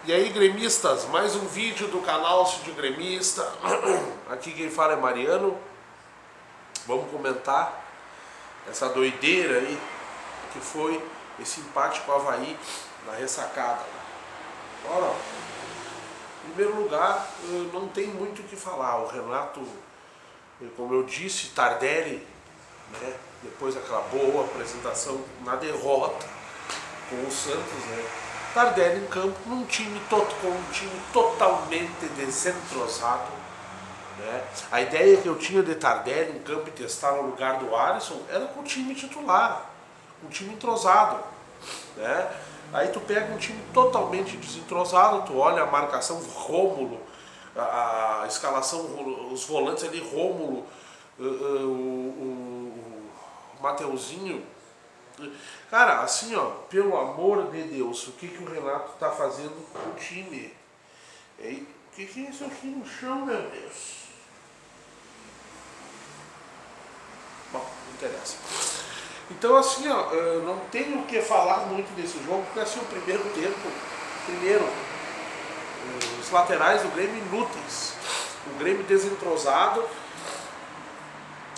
E aí, gremistas, mais um vídeo do canal Cid Gremista. Aqui quem fala é Mariano. Vamos comentar essa doideira aí que foi esse empate com o Avaí na ressacada. Ora, em primeiro lugar, não tem muito o que falar. O Renato, como eu disse, Tardelli, né, depois daquela boa apresentação na derrota com o Santos, né, Tardelli em campo com um time totalmente desentrosado, né? A ideia que eu tinha de Tardelli em campo e testar no lugar do Alisson era com o time titular, um time entrosado, né? Aí tu pega um time totalmente desentrosado, tu olha a marcação Rômulo, a escalação, os volantes ali, Rômulo, o Mateuzinho. Cara, assim, ó, pelo amor de Deus, o que o Renato tá fazendo com o time? O que é isso aqui no chão, meu Deus? Bom, não interessa. Então, assim, ó, não tenho o que falar muito desse jogo, porque assim, o primeiro tempo, os laterais do Grêmio inúteis, o Grêmio desentrosado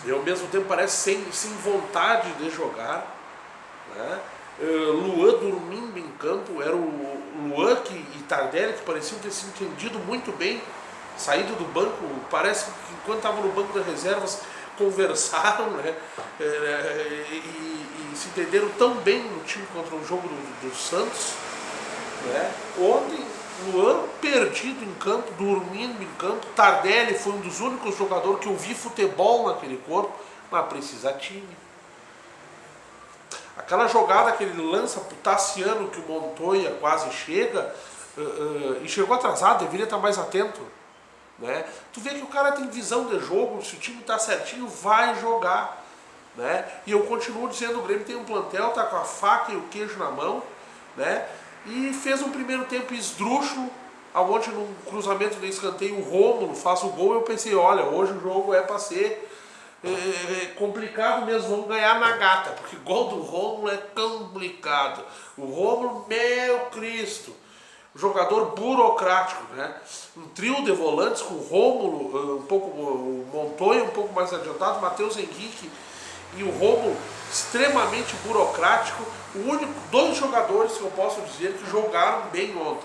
e ao mesmo tempo parece sem vontade de jogar, né? Luan dormindo em campo, era o Luan e Tardelli que pareciam ter se entendido muito bem, saído do banco, parece que enquanto estavam no banco das reservas conversaram, né? E se entenderam tão bem no time contra o jogo do Santos, né? Ontem, Luan perdido em campo, dormindo em campo. Tardelli foi um dos únicos jogadores que eu vi futebol naquele corpo, mas precisa time. Aquela jogada que ele lança pro Tassiano, que o Montoya quase chega, e chegou atrasado, deveria estar mais atento, né? Tu vê que o cara tem visão de jogo, se o time tá certinho, vai jogar, né? E eu continuo dizendo, o Grêmio tem um plantel, tá com a faca e o queijo na mão, né? E fez um primeiro tempo esdrúxulo, aonde num cruzamento de escanteio o Rômulo faz o gol, eu pensei, olha, hoje o jogo é para ser complicado mesmo, vamos ganhar na gata, porque gol do Rômulo é complicado. O Rômulo, meu Cristo, jogador burocrático, né? Um trio de volantes com o Rômulo, o Montoya um pouco mais adiantado, Matheus Henrique e o Rômulo extremamente burocrático. Dois jogadores que eu posso dizer que jogaram bem ontem.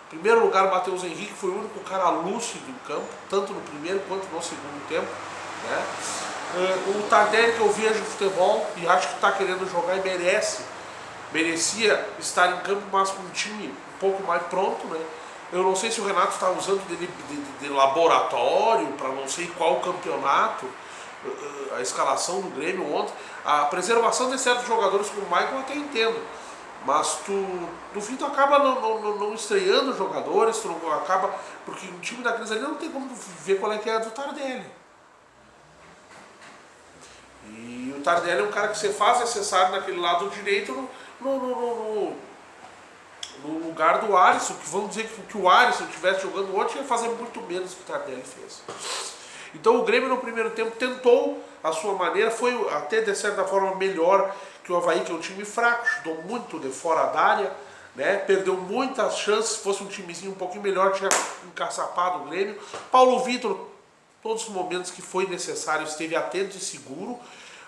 Em primeiro lugar, o Matheus Henrique foi o único cara lúcido em campo, tanto no primeiro quanto no segundo tempo, né? O Tardelli, que eu vejo futebol e acho que está querendo jogar e merecia estar em campo, mas com um time um pouco mais pronto, né? Eu não sei se o Renato está usando de laboratório para não sei qual campeonato, a escalação do Grêmio ontem. A preservação de certos jogadores como o Michael eu até entendo, mas no fim tu acaba não estreando jogadores, tu não acaba, porque um time daqueles ali não tem como ver qual é que é a do Tardelli. E o Tardelli é um cara que você faz necessário naquele lado direito no lugar do Alisson, que vamos dizer que o Alisson estivesse jogando ontem ia fazer muito menos do que o Tardelli fez. Então o Grêmio no primeiro tempo tentou a sua maneira, foi até de certa forma melhor que o Avaí, que é um time fraco, chutou muito de fora da área, né? Perdeu muitas chances, se fosse um timezinho um pouquinho melhor, tinha encaçapado o Grêmio. Paulo Vitor, todos os momentos que foi necessário, esteve atento e seguro,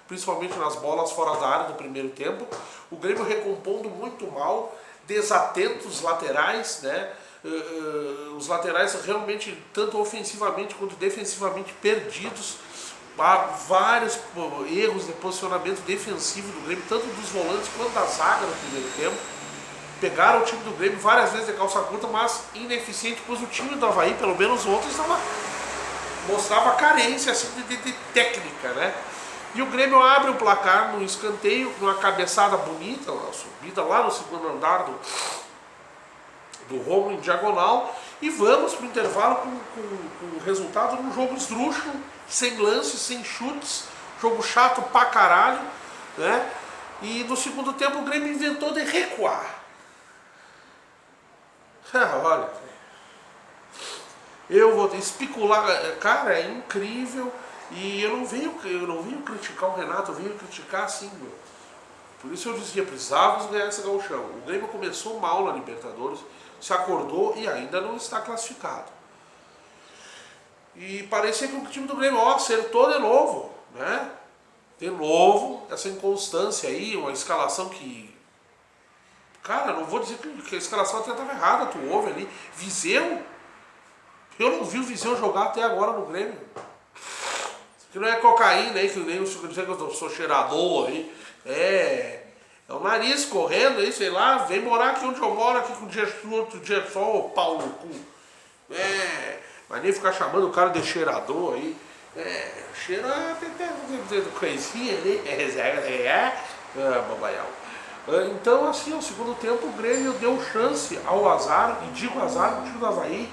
principalmente nas bolas fora da área do primeiro tempo. O Grêmio recompondo muito mal, desatentos laterais, né? Os laterais realmente, tanto ofensivamente quanto defensivamente, perdidos. Há vários erros de posicionamento defensivo do Grêmio, tanto dos volantes quanto da zaga no primeiro tempo. Pegaram o time do Grêmio várias vezes de calça curta, mas ineficiente, pois o time do Avaí, pelo menos ontem, mostrava carência assim, de técnica, né? E o Grêmio abre o placar no escanteio, numa cabeçada bonita, uma subida lá no segundo andar do Rômulo em diagonal, e vamos para o intervalo com o resultado de um jogo esdrúxulo, sem lances, sem chutes, jogo chato pra caralho, né? E no segundo tempo o Grêmio inventou de recuar. Olha, eu vou especular, cara, é incrível. E eu não venho criticar o Renato, eu venho criticar assim, meu. Por isso eu dizia, precisávamos ganhar esse gauchão. O Grêmio começou mal na Libertadores, se acordou e ainda não está classificado. E parecia que o time do Grêmio, acertou de novo, né? De novo, essa inconstância aí, uma escalação que... Cara, não vou dizer que a escalação até estava errada, tu ouve ali. Viseu? Eu não vi o Viseu jogar até agora no Grêmio. Isso aqui não é cocaína aí, que nem eu dizer que eu sou cheirador aí. É o nariz correndo aí, sei lá, vem morar aqui onde eu moro, aqui com o dia outro dia só, ô pau no cu. Mas nem ficar chamando o cara de cheirador aí. Cheira coisinha ali, babaial. Então, assim, no segundo tempo, o Grêmio deu chance ao azar, e digo azar, o time do Avaí.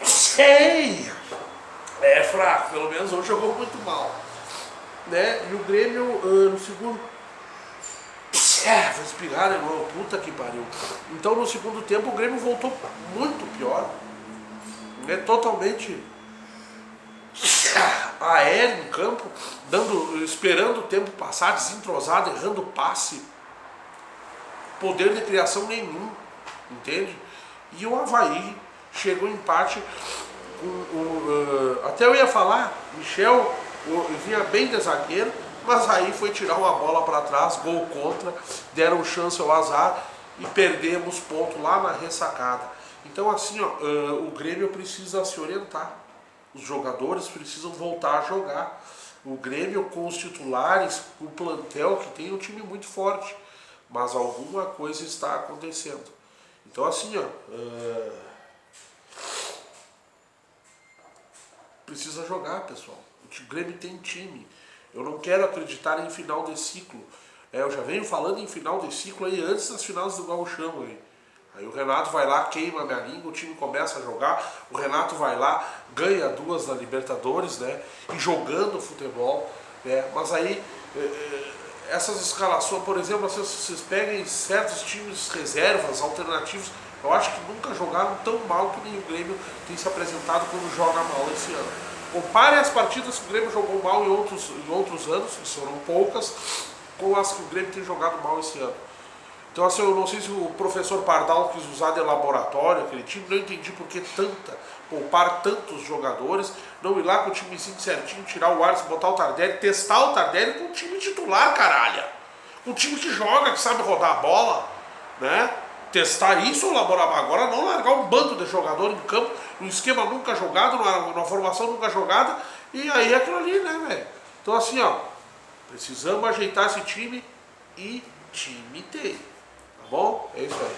Sei! É fraco, pelo menos hoje jogou muito mal. Né? E o Grêmio, no segundo... vou espirrar de novo, puta que pariu. Então, no segundo tempo, o Grêmio voltou muito pior. Né? Totalmente aéreo no campo, esperando o tempo passar, desentrosado, errando passe, poder de criação nenhum, entende? E o Avaí chegou em empate até eu ia falar, Michel vinha bem de zagueiro, mas aí foi tirar uma bola para trás, gol contra, deram chance ao azar e perdemos ponto lá na ressacada. Então assim, o Grêmio precisa se orientar. Os jogadores precisam voltar a jogar. O Grêmio com os titulares, o plantel que tem um time muito forte. Mas alguma coisa está acontecendo. Então assim, precisa jogar, pessoal. O Grêmio tem time. Eu não quero acreditar em final de ciclo. Eu já venho falando em final de ciclo aí antes das finais do Gauchão aí. Aí o Renato vai lá, queima a minha língua, o time começa a jogar, o Renato vai lá, ganha 2 na Libertadores, né? E jogando futebol, né? Mas aí, essas escalações, por exemplo, vocês peguem certos times reservas, alternativos, eu acho que nunca jogaram tão mal que nem o Grêmio tem se apresentado quando joga mal esse ano. Compare as partidas que o Grêmio jogou mal em outros anos, que foram poucas, com as que o Grêmio tem jogado mal esse ano. Então assim, eu não sei se o professor Pardal quis usar de laboratório aquele time, não entendi por que poupar tantos jogadores, não ir lá com o timezinho certinho, tirar o Alisson, botar o Tardelli, testar o Tardelli com o time titular, caralho. Um time que joga, que sabe rodar a bola, né? Testar isso ou laborar agora, não largar um bando de jogador em campo, num esquema nunca jogado, numa formação nunca jogada, e aí aquilo ali, né, velho? Então assim, precisamos ajeitar esse time e time tem. Tá bom? É isso aí.